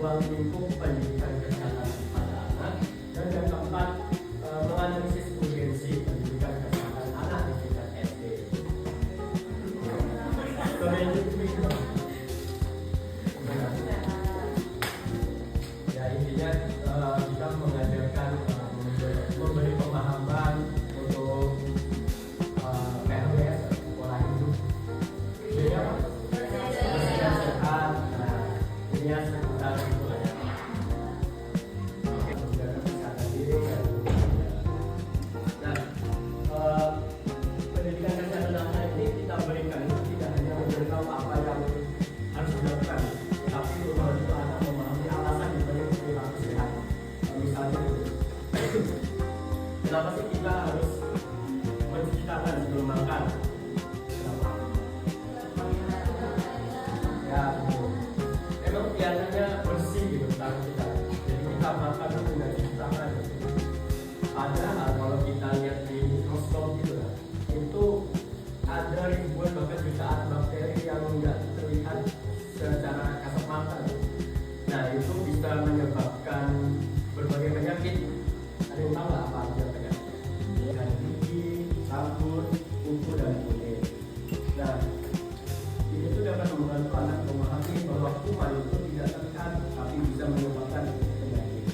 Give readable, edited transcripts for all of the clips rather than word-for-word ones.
ruang lingkup pendidikan kesehatan pada anak, dan yang keempat menganalisis urgensi pendidikan kesehatan anak di tingkat SD. Ya intinya kita mengajarkan memberi pemahaman untuk PLS, pola hidup, jadi apa? Bersih dan sehat. Nah, ini ya seputar itu ya. Oke, menjaga kesehatan diri dan nah, pendidikan kesehatan anak ini kita berikan tidak hanya memberitahu apa yang harus dilakukan, tapi membantu anak memahami alasan dibalik perilaku sehat. Misalnya, kenapa sih kita harus mencuci tangan sebelum makan? Kenapa? Ya, emang kelihatannya bersih gitu tangan kita. Jadi kita makan itu nggak cuci tangan. Padahal kalau kita lihat di mikroskop gitu lah, itu ada ribuan bahkan jutaan bakteri yang nggak terlihat secara kasat mata. Nah itu bisa menyebabkan berbagai penyakit. Ada yang tahu nggak apa aja penyakit? Dan gigi, rambut, kuku dan kulit. Nah ini tuh dapat membantu anak memahami bahwa kuman itu tidak terlihat tapi bisa menyebabkan penyakit.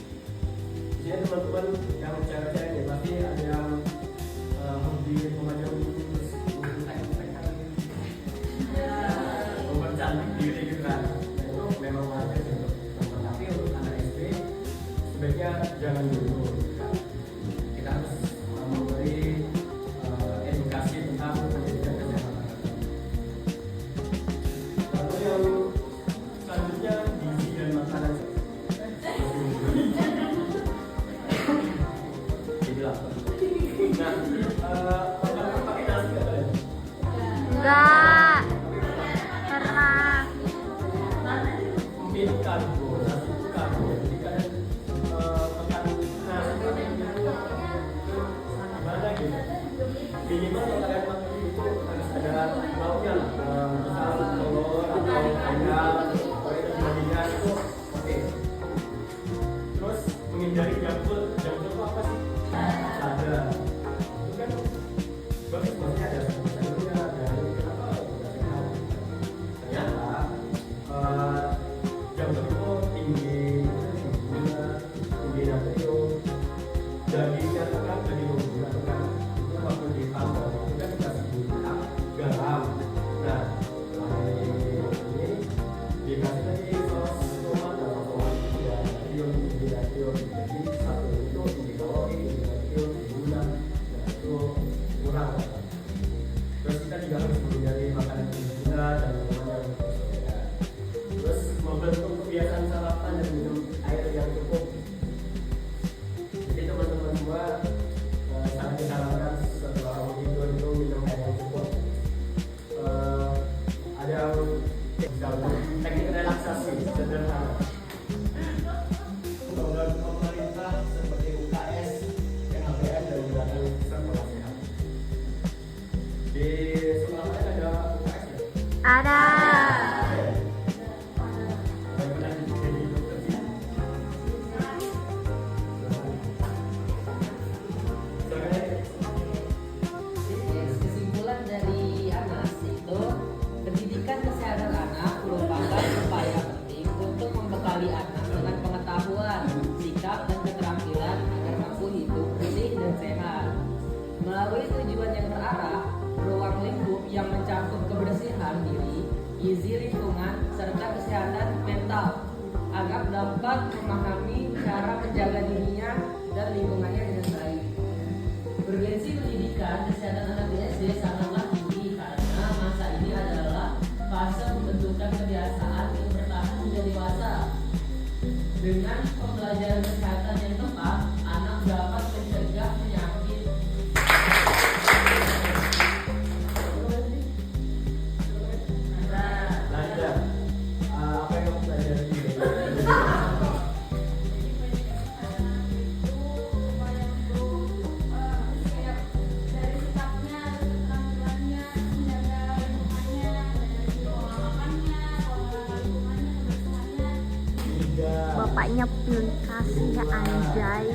Di sini teman-teman yang cewek-cewek ini pasti ada yang hobi memajang mempercantik diri gitu kan. Nah, itu memang wajar sih untuk teman-teman. Tapi untuk anak SD sebaiknya jangan dulu. Kita harus memberi edukasi tentang pendidikan kesehatan. Lalu yang selanjutnya gizi dan makanan. Jadi lapar. Nah, pernah pakai nasi nggak kalian? Enggak pernah. Mungkin karbo, nasi itu karbo. Jadi kalian makan nasi pakai itu gimana gitu? Minimal kalau kalian makan itu harus ada lauknya lah. Misal telur atau ayam, kalau itu dibandingkan itu oke. Terus menghindari junk food. Junk food itu apa sih? Ada. Itu kan bagus, maksudnya ada sayur-sayurnya, ada kenapa tidak sehat. Ternyata junk food itu tinggi gula, tinggi natrium, dagingnya itu kan daging gula itu kan itu waktu ditambah itu kan dikasih gula, garam. Nah ini dikasih lagi saus tomat dan tomat itu ya natrium. Jadi satu itu tinggi kalori, tinggi natrium, tinggi gula, nah itu kurang. Terus kita juga harus menghindari makanan tinggi gula dan minuman yang bersoda. Terus membentuk kebiasaan sarapan dan minum air yang cukup. Jadi teman-teman semua sangat disarankan setelah bangun tidur itu minum air yang cukup. Ada teknik relaksasi sederhana. Program pemerintah seperti UKS, PHBS dan juga sekolah sehat. Di sekolah lain ada UKS ya? Ada. Kesimpulan dari Anas itu pendidikan kesehatan anak merupakan upaya penting untuk membekali anak dengan pengetahuan, sikap dan keterampilan agar mampu hidup bersih dan sehat. Melalui tujuan yang terarah, ruang lingkup yang mencakup kebersihan diri, gizi lingkungan, serta kesehatan mental agar dapat memahami cara menjaga dirinya dan lingkungannya dengan baik. Urgensi pendidikan kesehatan anak di SD sangatlah tinggi karena masa ini adalah fase pembentukan kebiasaan yang bertahan hingga dewasa. Dengan pembelajaran kesehatan yang tepat, anak dapat mencegah penyakit. Belajar apa yang kamu pelajari? bapaknya pilih kasih ya anjay.